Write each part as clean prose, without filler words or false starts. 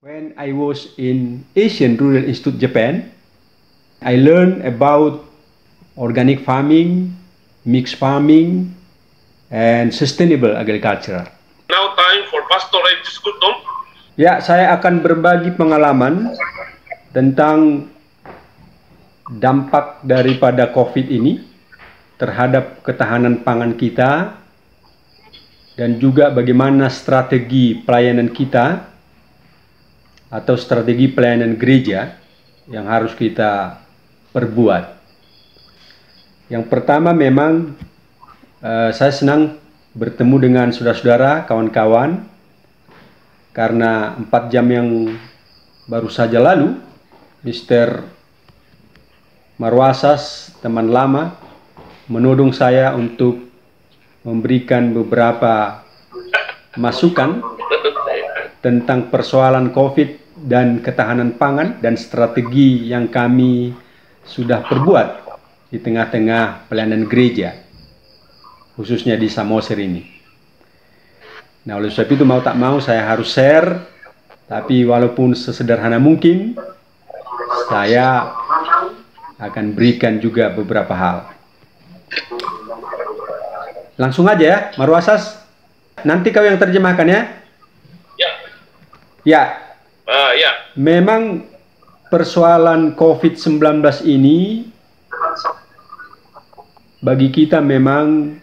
When I was in Asian Rural Institute, Japan, I learned about organic farming, mixed farming, and sustainable agriculture. Now time for Pastor Ed Skutom. Ya, saya akan berbagi pengalaman tentang dampak daripada COVID ini terhadap ketahanan pangan kita dan juga bagaimana strategi pelayanan kita atau strategi pelayanan gereja yang harus kita perbuat. Yang pertama memang saya senang bertemu dengan saudara-saudara, kawan-kawan, karena 4 jam yang baru saja lalu, Mr. Marwasas, teman lama, menudung saya untuk memberikan beberapa masukan tentang persoalan COVID dan ketahanan pangan dan strategi yang kami sudah perbuat di tengah-tengah pelayanan gereja, khususnya di Samosir ini. Nah, oleh sebab itu mau tak mau saya harus share, tapi walaupun sesederhana mungkin, saya akan berikan juga beberapa hal. Langsung aja ya, Marwasas. Nanti kau yang terjemahkan ya. Ya. Ya. Memang persoalan COVID-19 ini bagi kita memang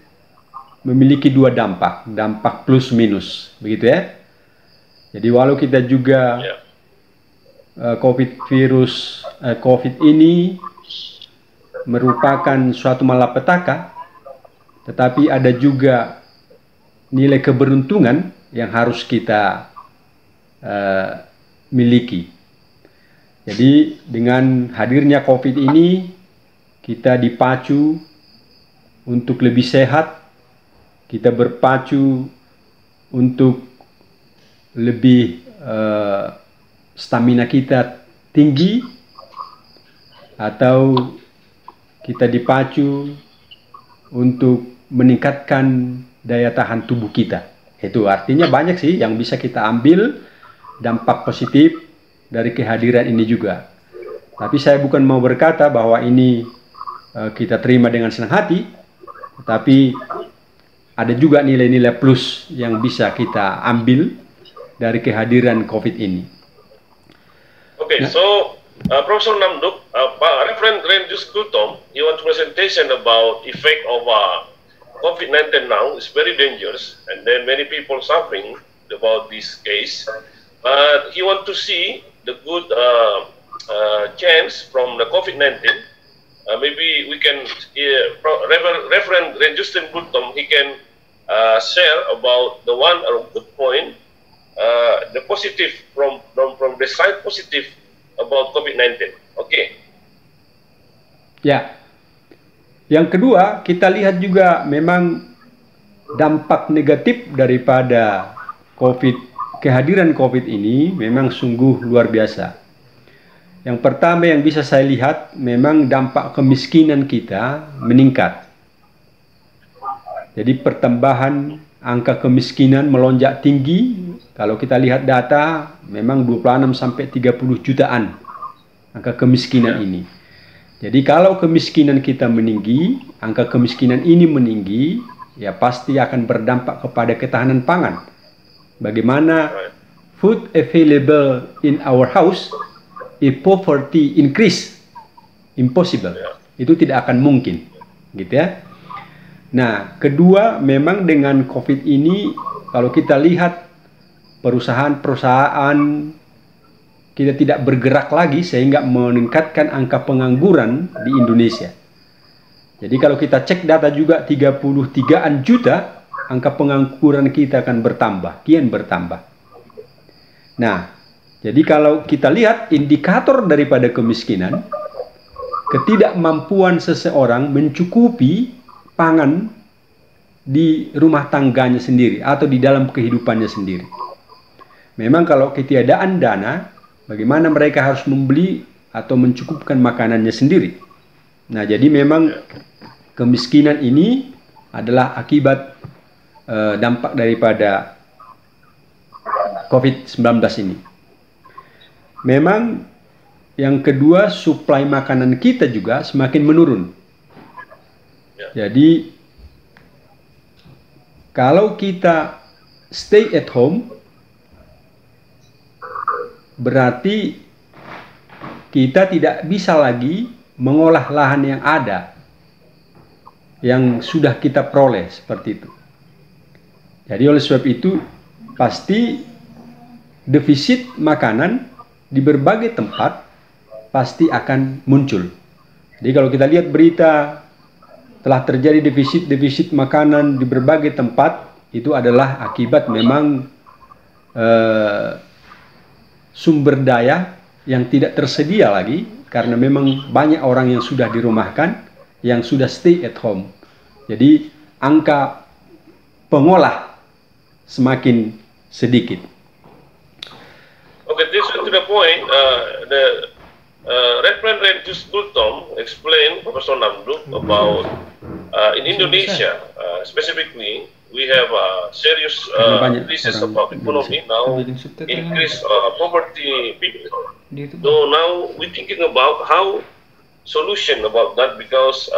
memiliki dua dampak plus minus, begitu ya. Jadi walau kita juga COVID ini merupakan suatu malapetaka, tetapi ada juga nilai keberuntungan yang harus kita miliki. Jadi dengan hadirnya COVID ini kita dipacu untuk lebih sehat, kita berpacu untuk lebih stamina kita tinggi, atau kita dipacu untuk meningkatkan daya tahan tubuh kita. Itu artinya banyak sih yang bisa kita ambil dampak positif dari kehadiran ini juga. Tapi saya bukan mau berkata bahwa ini kita terima dengan senang hati, tetapi ada juga nilai-nilai plus yang bisa kita ambil dari kehadiran COVID ini. Okay, nah, so Professor Namduk, Reverend Renjus Kutom, you want presentation about effect of COVID-19 now is very dangerous, and then many people suffering about this case. But he want to see the good chance from the COVID-19. Maybe we can, Reverend Renjustin Kutom, he can share about the one or good point, the positive from the side positive about COVID-19. Okay. Ya. Yang kedua, kita lihat juga memang dampak negatif daripada kehadiran COVID ini memang sungguh luar biasa. Yang pertama yang bisa saya lihat, memang dampak kemiskinan kita meningkat. Jadi pertambahan angka kemiskinan melonjak tinggi. Kalau kita lihat data, memang 26 sampai 30 jutaan angka kemiskinan ini. Jadi kalau kemiskinan kita meninggi, angka kemiskinan ini meninggi, ya pasti akan berdampak kepada ketahanan pangan. Bagaimana food available in our house, if poverty increase, impossible. Itu tidak akan mungkin, gitu ya. Nah, kedua, memang dengan COVID ini, kalau kita lihat perusahaan-perusahaan kita tidak bergerak lagi sehingga meningkatkan angka pengangguran di Indonesia. Jadi kalau kita cek data juga 33-an juta, angka pengangguran kita akan bertambah, kian bertambah. Nah, jadi kalau kita lihat indikator daripada kemiskinan, ketidakmampuan seseorang mencukupi pangan di rumah tangganya sendiri atau di dalam kehidupannya sendiri. Memang kalau ketiadaan dana, bagaimana mereka harus membeli atau mencukupkan makanannya sendiri. Nah, jadi memang kemiskinan ini adalah akibat dampak daripada COVID-19 ini. memang yang kedua suplai makanan kita juga semakin menurun. Jadi kalau kita stay at home, berarti kita tidak bisa lagi mengolah lahan yang ada, yang sudah kita peroleh seperti itu. Jadi oleh sebab itu pasti defisit makanan di berbagai tempat pasti akan muncul. Jadi kalau kita lihat berita telah terjadi defisit makanan di berbagai tempat, itu adalah akibat memang sumber daya yang tidak tersedia lagi, karena memang banyak orang yang sudah dirumahkan, yang sudah stay at home. Jadi angka pengolah semakin sedikit. Okay, this is to the point. The Reverend Renjus Gultom explained, Professor Namduk, about in Indonesia specifically, we have a serious crisis of economy now, increase poverty people. So now we're thinking about how solution about that, because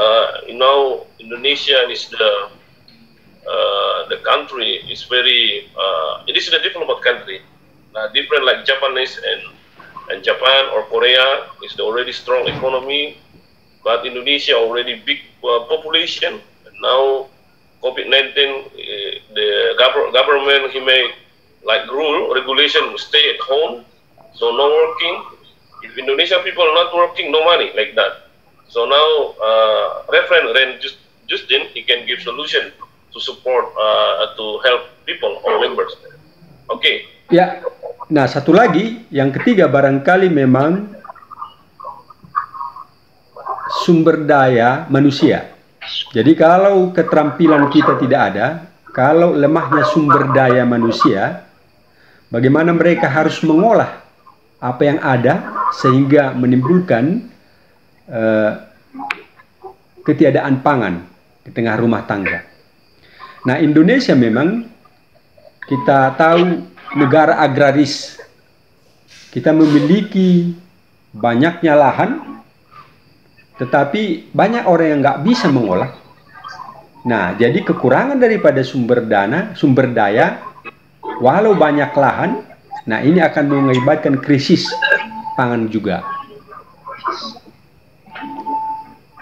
Indonesia is the country is very it is a developed country, different like Japanese and Japan or Korea is the already strong economy, but Indonesia already big population. And now COVID-19, the government he made like regulation stay at home, so no working. If Indonesian people not working, no money like that. So now Reverend Ren Justin he can give solution to support to help people or members. Okay. Ya, nah satu lagi, yang ketiga barangkali memang sumber daya manusia. Jadi kalau keterampilan kita tidak ada, kalau lemahnya sumber daya manusia, bagaimana mereka harus mengolah apa yang ada sehingga menimbulkan ketiadaan pangan di tengah rumah tangga. Nah, Indonesia memang kita tahu negara agraris. Kita memiliki banyaknya lahan, tetapi banyak orang yang nggak bisa mengolah. Nah, jadi kekurangan daripada sumber daya, walau banyak lahan, nah ini akan mengakibatkan krisis pangan juga.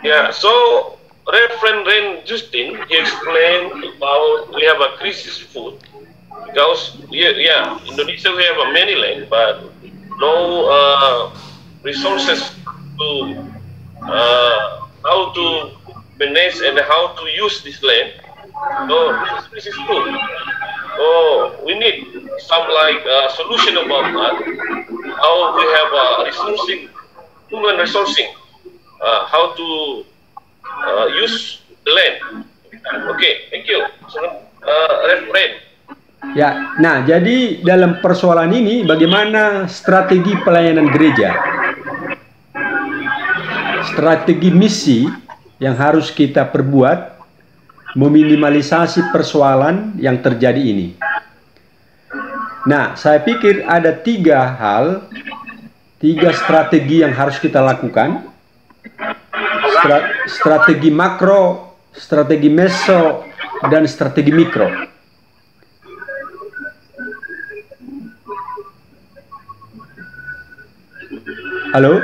Yeah, so Reverend Ren Justin he explained about we have a crisis food. Because Indonesia we have many land, but no resources to how to manage and how to use this land. So this is true. So we need some like solution about that. How we have human resourcing, how to use the land. Okay, thank you, Reverend. Ya, nah jadi dalam persoalan ini bagaimana strategi pelayanan gereja, strategi misi yang harus kita perbuat meminimalisasi persoalan yang terjadi ini. Nah, saya pikir ada tiga strategi yang harus kita lakukan. Strategi makro, strategi meso, dan strategi mikro. Halo?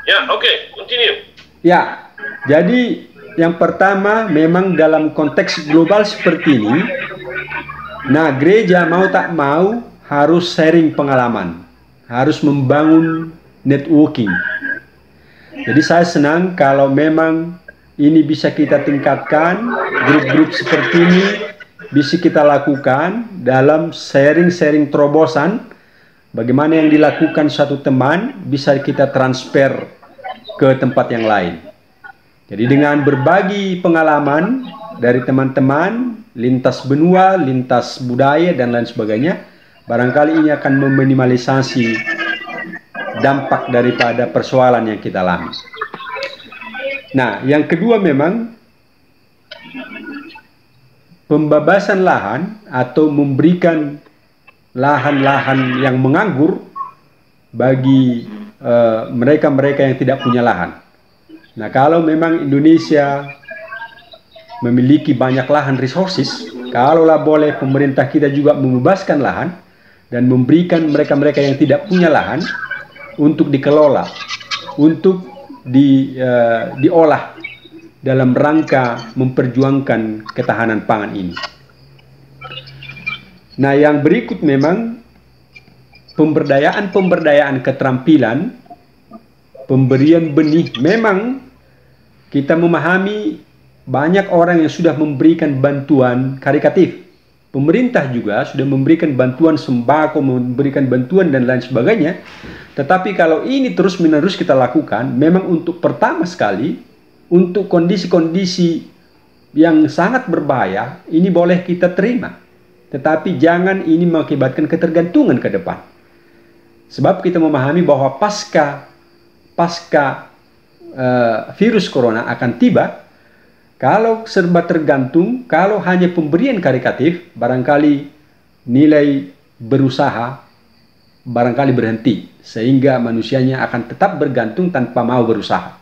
Ya, oke, continue. Ya, jadi yang pertama memang dalam konteks global seperti ini, nah gereja mau tak mau harus sharing pengalaman, harus membangun networking. Jadi saya senang kalau memang ini bisa kita tingkatkan, grup-grup seperti ini bisa kita lakukan dalam sharing-sharing terobosan. Bagaimana yang dilakukan satu teman bisa kita transfer ke tempat yang lain. Jadi dengan berbagi pengalaman dari teman-teman, lintas benua, lintas budaya, dan lain sebagainya, barangkali ini akan meminimalisasi dampak daripada persoalan yang kita alami. Nah, yang kedua memang pembebasan lahan atau memberikan lahan-lahan yang menganggur bagi mereka-mereka yang tidak punya lahan. Nah, kalau memang Indonesia memiliki banyak lahan resources, kalaulah boleh pemerintah kita juga membebaskan lahan dan memberikan mereka-mereka yang tidak punya lahan untuk dikelola, untuk diolah dalam rangka memperjuangkan ketahanan pangan ini. Nah, yang berikut memang pemberdayaan keterampilan, pemberian benih. Memang kita memahami banyak orang yang sudah memberikan bantuan karitatif. Pemerintah juga sudah memberikan bantuan sembako, memberikan bantuan dan lain sebagainya. Tetapi kalau ini terus-menerus kita lakukan, memang untuk pertama sekali, untuk kondisi-kondisi yang sangat berbahaya, ini boleh kita terima. Tetapi jangan ini mengakibatkan ketergantungan ke depan. Sebab kita memahami bahwa pasca virus corona akan tiba, kalau serba tergantung, kalau hanya pemberian karitatif, barangkali nilai berusaha barangkali berhenti, sehingga manusianya akan tetap bergantung tanpa mau berusaha.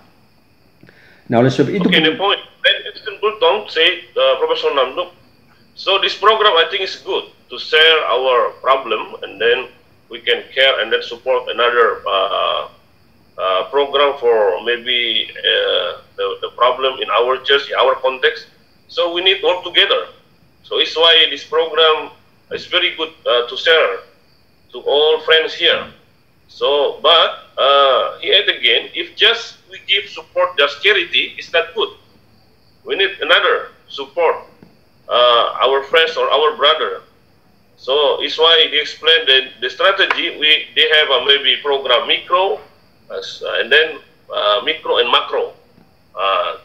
Nah, oleh sebab itu... Okay, the point. Gultom say, Professor Namduk, so this program I think is good to share our problem, and then we can care and then support another program for maybe the problem in our church, in our context. So we need to work together. So it's why this program is very good to share to all friends here. So, but here again, if just we give support, just charity, it's not good. We need another support, our friends or our brother. So it's why he explained that the strategy, they have a maybe program micro, and then micro and macro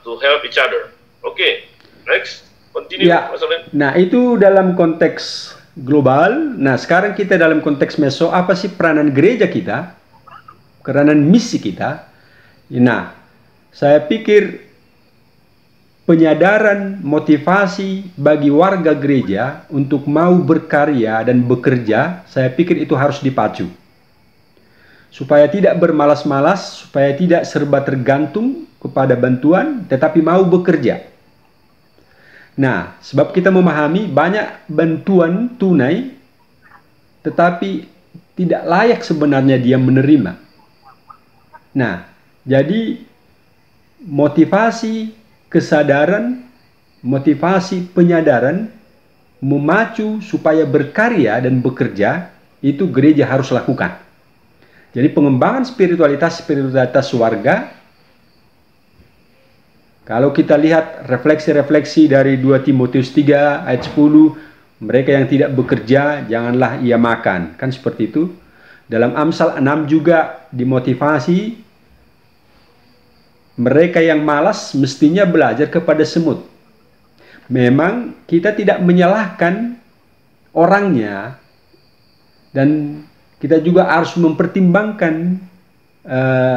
to help each other. Okay, next, continue. Ya. Nah, itu dalam konteks global. Nah, sekarang kita dalam konteks meso, apa sih peranan gereja kita, peranan misi kita? Nah, saya pikir penyadaran motivasi bagi warga gereja untuk mau berkarya dan bekerja, saya pikir itu harus dipacu. Supaya tidak bermalas-malas, supaya tidak serba tergantung kepada bantuan, tetapi mau bekerja. Nah, sebab kita memahami banyak bantuan tunai, tetapi tidak layak sebenarnya dia menerima. Nah, jadi motivasi kesadaran, motivasi penyadaran, memacu supaya berkarya dan bekerja, itu gereja harus lakukan. Jadi pengembangan spiritualitas warga, kalau kita lihat refleksi-refleksi dari 2 Timotius 3 ayat 10, mereka yang tidak bekerja, janganlah ia makan. Kan seperti itu. Dalam Amsal 6 juga dimotivasi, mereka yang malas mestinya belajar kepada semut. Memang kita tidak menyalahkan orangnya, dan kita juga harus mempertimbangkan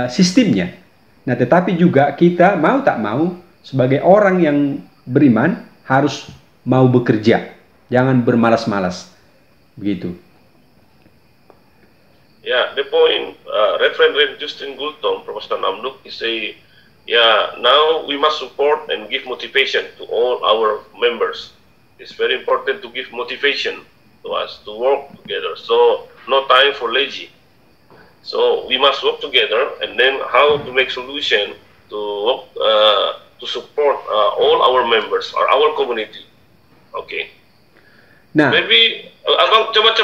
sistemnya. Nah, tetapi juga kita mau tak mau sebagai orang yang beriman harus mau bekerja, jangan bermalas-malas, begitu. Yeah, the point, Reverend Justin Gultom, Professor Namduk, is say, yeah, now we must support and give motivation to all our members. It's very important to give motivation to us to work together. So no time for lazy. So we must work together, and then how to make solution to work, to support all our members or our community. Okay. Nah, maybe Abang coba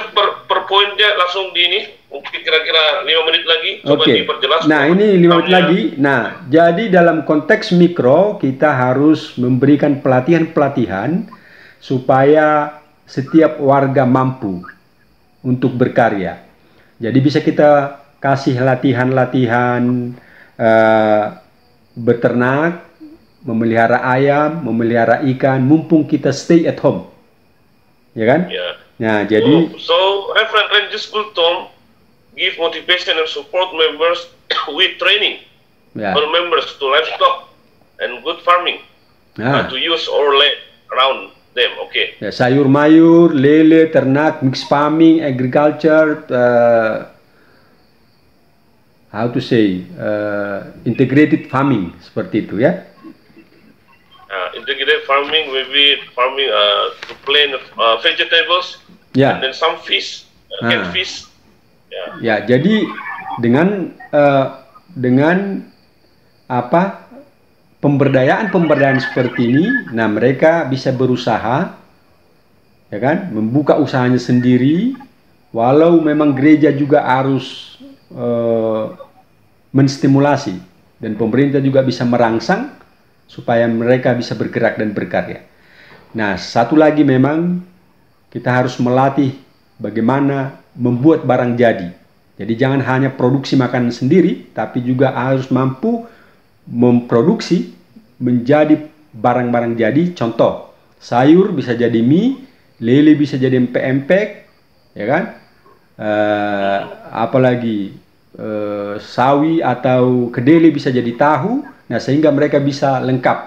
per poinnya langsung di ini, mungkin kira-kira 5 menit lagi. Coba diperjelas. Nah, ini 5 menit lagi. Nah, jadi dalam konteks mikro kita harus memberikan pelatihan-pelatihan supaya setiap warga mampu untuk berkarya. Jadi bisa kita kasih latihan-latihan beternak, memelihara ayam, memelihara ikan, mumpung kita stay at home, ya kan? Yeah. Nah, jadi so Reverend Renjus Gultom give motivation and support members with training for members to livestock and good farming, to use our land around them. Okay. Ya, sayur mayur, lele, ternak, mixed farming, agriculture, how to say, integrated farming seperti itu ya. Integrated farming, maybe farming to plant vegetables, Ya. and then some fish, canned fish. Ya, jadi dengan apa pemberdayaan seperti ini, nah mereka bisa berusaha, ya kan, membuka usahanya sendiri, walau memang gereja juga harus menstimulasi dan pemerintah juga bisa merangsang supaya mereka bisa bergerak dan berkarya. Nah, satu lagi memang kita harus melatih bagaimana membuat barang jadi. Jadi jangan hanya produksi makanan sendiri, tapi juga harus mampu memproduksi menjadi barang-barang jadi. Contoh, sayur bisa jadi mie, lele bisa jadi empek-empek, ya kan? Apalagi sawi atau kedele bisa jadi tahu. Nah, sehingga mereka bisa lengkap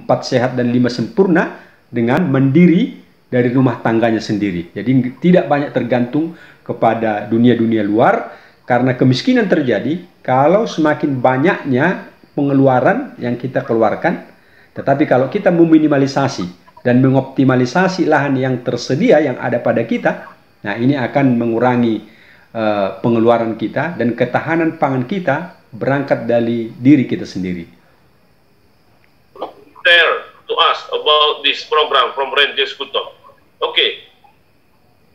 4 sehat dan 5 sempurna dengan mandiri dari rumah tangganya sendiri. Jadi tidak banyak tergantung kepada dunia-dunia luar, karena kemiskinan terjadi kalau semakin banyaknya pengeluaran yang kita keluarkan. Tetapi kalau kita meminimalisasi dan mengoptimalisasi lahan yang tersedia yang ada pada kita, nah ini akan mengurangi pengeluaran kita, dan ketahanan pangan kita berangkat dari diri kita sendiri. Share to us about this program from Ranger Skuto. Oke.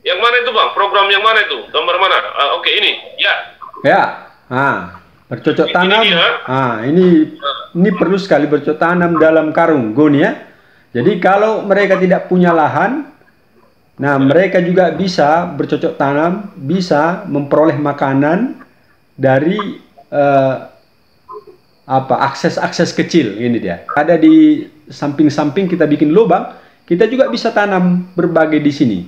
Yang mana itu Bang? Program yang mana itu? Gambar mana? Oke, ini. Ya. Ya. Bercocok tanam. Ini perlu sekali bercocok tanam dalam karung goni ya. Jadi kalau mereka tidak punya lahan, nah mereka juga bisa bercocok tanam, bisa memperoleh makanan dari akses kecil. Ini dia. Ada di samping-samping kita bikin lubang, kita juga bisa tanam berbagai di sini.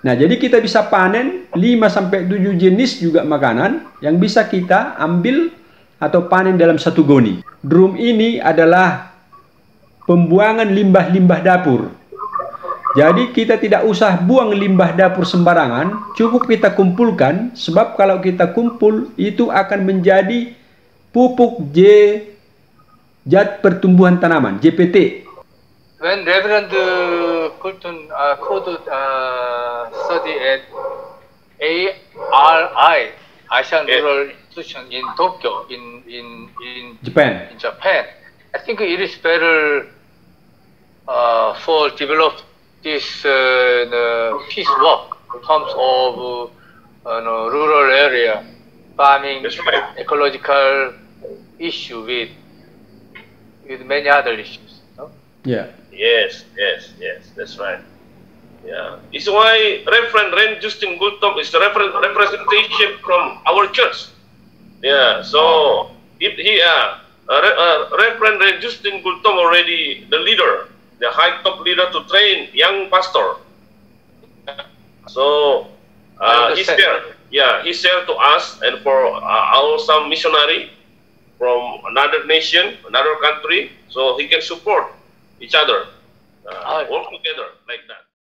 Nah, jadi kita bisa panen 5-7 jenis juga makanan yang bisa kita ambil atau panen dalam satu goni. Drum ini adalah pembuangan limbah-limbah dapur. Jadi kita tidak usah buang limbah dapur sembarangan, cukup kita kumpulkan, sebab kalau kita kumpul itu akan menjadi pupuk zat pertumbuhan tanaman, JPT. When Reverend Coulton studied at ARI, Asian Rural Institution in Tokyo, in Japan, I think it is better for develop this peace work in terms of rural area farming, ecological issue with many other issues. No? Yeah. Yes, that's right. Yeah, it's why Reverend Ren Justin Gultom is the representation from our church. Yeah, so Reverend Ren Justin Gultom already the leader, the high top leader to train young pastor. So he's there. Yeah, he's there to us and for our some missionary from another nation, another country, so he can support each other, work together like that.